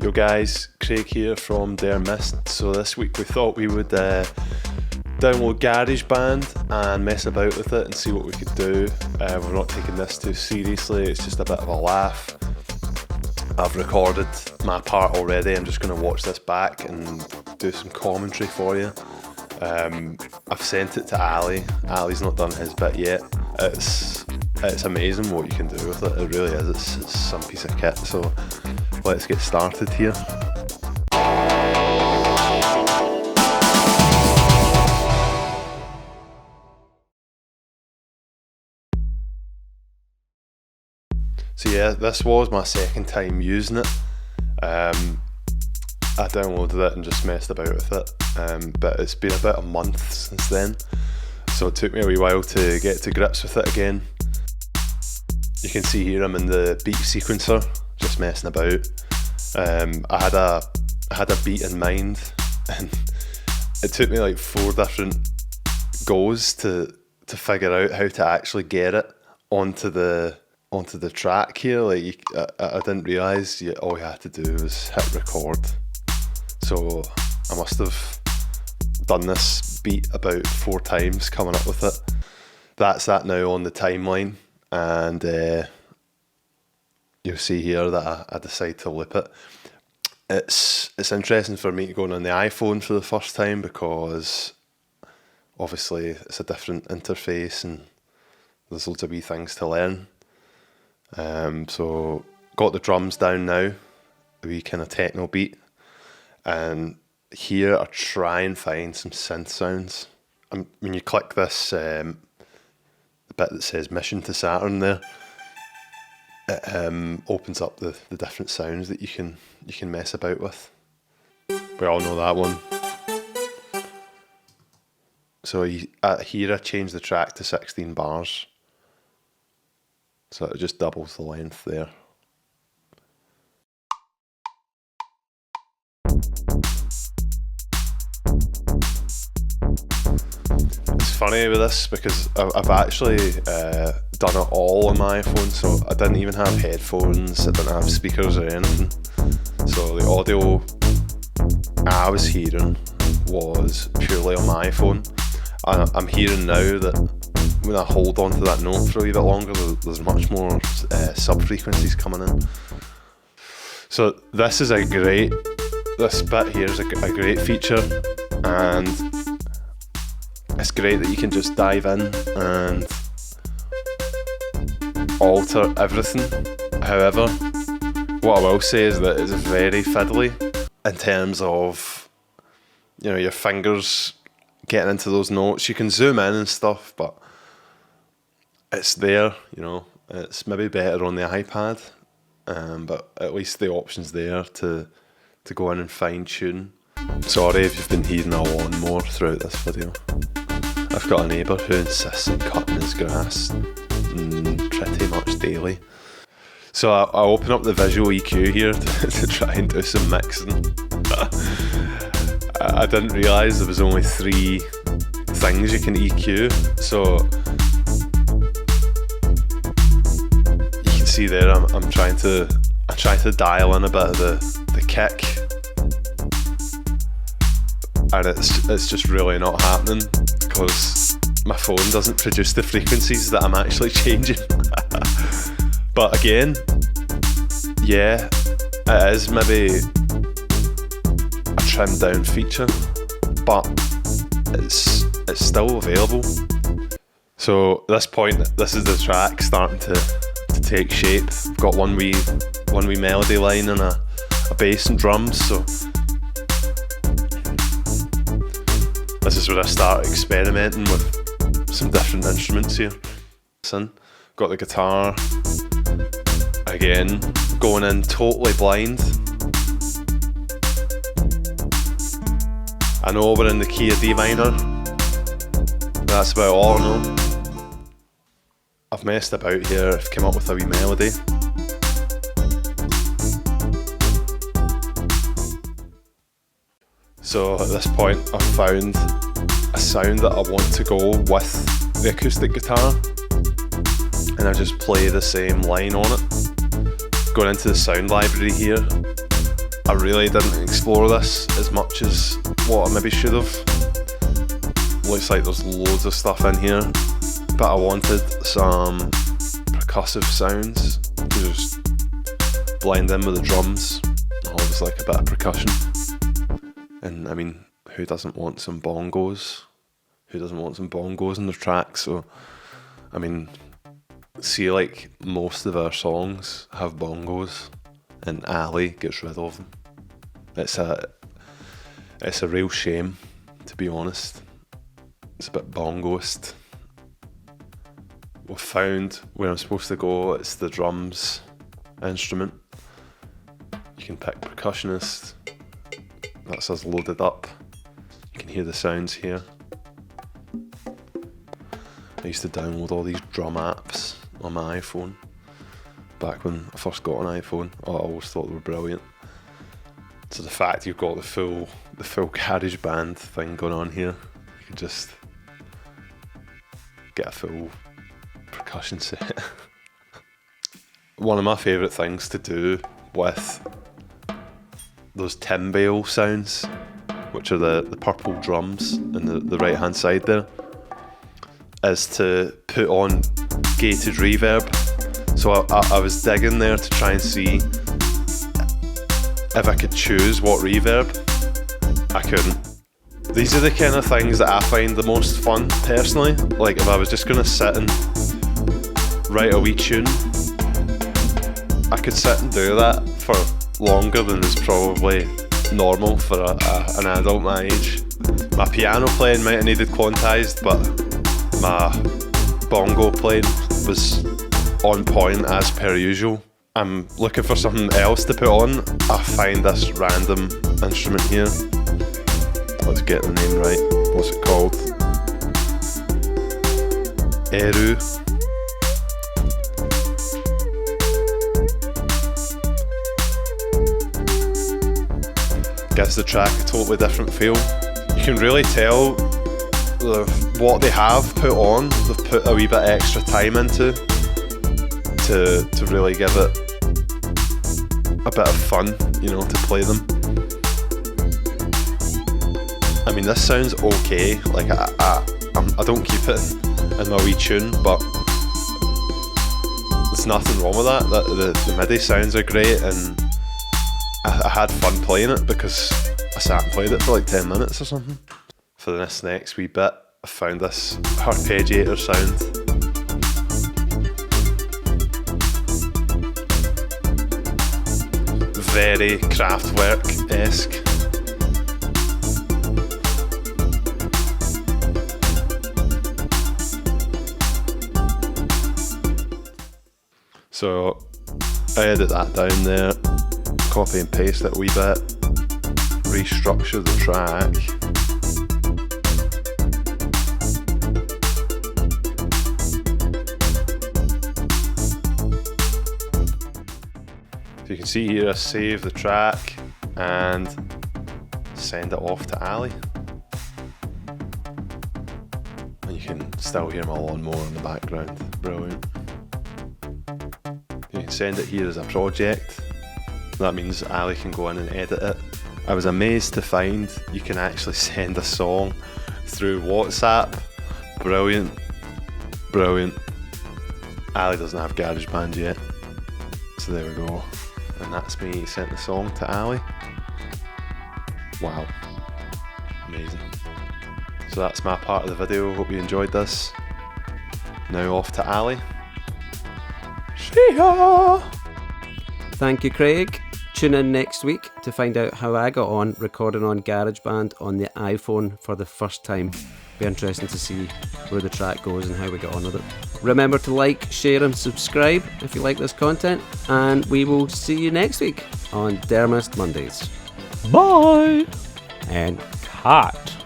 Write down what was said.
Yo guys, Craig here from Dare Mist. So this week we thought we would download GarageBand and mess about with it and see what we could do. We're not taking this too seriously, it's just a bit of a laugh. I've recorded my part already, I'm just going to watch this back and do some commentary for you. I've sent it to Ali. Ali's not done his bit yet. It's amazing what you can do with it, it really is. It's some piece of kit, so let's get started here. So yeah, this was my second time using it. I downloaded it and just messed about with it, but it's been about a month since then, so it took me a wee while to get to grips with it again. You can see here I'm in the beat sequencer, just messing about. I had a beat in mind, and it took me like 4 different goes to figure out how to actually get it onto the track here. Like I didn't realise all you had to do was hit record. So I must have done this beat about 4 times coming up with it. That's that now on the timeline, and you'll see here that I decide to loop it. It's interesting for me to go on the iPhone for the first time because obviously it's a different interface and there's loads of wee things to learn. So got the drums down now, a wee kind of techno beat, and here I try and find some synth sounds. When you click this the bit that says Mission to Saturn there, it opens up the different sounds that you can mess about with. We all know that one. So here I changed the track to 16 bars. So it just doubles the length there. It's funny with this because I've actually done it all on my iPhone, so I didn't even have headphones, I didn't have speakers or anything. So the audio I was hearing was purely on my iPhone. I'm hearing now that when I hold on to that note for a wee bit longer, there's much more sub-frequencies coming in. So this bit here is a great feature, and it's great that you can just dive in and alter everything. However, what I will say is that it's very fiddly in terms of, you know, your fingers getting into those notes. You can zoom in and stuff, but it's there, you know. It's maybe better on the iPad, but at least the option's there to go in and fine tune. Sorry if you've been hearing a lawnmower throughout this video. I've got a neighbour who insists on cutting his grass pretty much daily. So I open up the visual EQ here to try and do some mixing. I didn't realise there was only 3 things you can EQ, so you can see there I'm trying to dial in a bit of the kick, and it's just really not happening because my phone doesn't produce the frequencies that I'm actually changing. But again, yeah, it is maybe a trimmed down feature, but it's still available. So at this point, this is the track starting to take shape. I've got one wee melody line and a bass and drums, so this is where I start experimenting with some different instruments here. Got the guitar, again, going in totally blind. I know we're in the key of D minor, that's about all I know. I've messed about here, I've come up with a wee melody. So at this point I've found a sound that I want to go with the acoustic guitar, and I just play the same line on it. Going into the sound library here, I really didn't explore this as much as what I maybe should have. Looks like there's loads of stuff in here, but I wanted some percussive sounds to just blend in with the drums. Always like a bit of percussion. And I mean, who doesn't want some bongos? Who doesn't want some bongos in their tracks? So, I mean, see, like most of our songs have bongos, and Ali gets rid of them. It's a real shame, to be honest. It's a bit bongoist. We've found where I'm supposed to go. It's the drums instrument. You can pick percussionist. That's us loaded up. You can hear the sounds here. I used to download all these drum apps on my iPhone back when I first got an iPhone. I always thought they were brilliant. So the fact you've got the full GarageBand thing going on here, you can just get a full percussion set. One of my favourite things to do with those timbale sounds, which are the purple drums on the right hand side there, is to put on gated reverb. So I was digging there to try and see if I could choose what reverb. I couldn't. These are the kind of things that I find the most fun personally. Like if I was just going to sit and write a wee tune, I could sit and do that for longer than is probably normal for an adult my age. My piano playing might have needed quantized, but my bongo playing was on point as per usual. I'm looking for something else to put on. I find this random instrument here. Let's get the name right. What's it called? Eru. Gives the track a totally different feel. You can really tell what they have put on. They've put a wee bit extra time into to really give it a bit of fun, you know, to play them. I mean, this sounds okay. Like I don't keep it in my wee tune, but there's nothing wrong with that. The MIDI sounds are great, and I had fun playing it because I sat and played it for like 10 minutes or something. For this next wee bit, I found this arpeggiator sound. Very Kraftwerk-esque. So I edit that down there, copy and paste it a wee bit, restructure the track. So you can see here I save the track and send it off to Ali. And you can still hear my lawnmower in the background. Brilliant. You can send it here as a project. That means Ali can go in and edit it. I was amazed to find you can actually send a song through WhatsApp. Brilliant. Brilliant. Ali doesn't have GarageBand yet. So there we go. And that's me sent the song to Ali. Wow. Amazing. So that's my part of the video. Hope you enjoyed this. Now off to Ali. See ya! Thank you, Craig. Tune in next week to find out how I got on recording on GarageBand on the iPhone for the first time. Be interesting to see where the track goes and how we get on with it. Remember to like, share and subscribe if you like this content, and we will see you next week on Dermist Mondays. Bye! And Cut.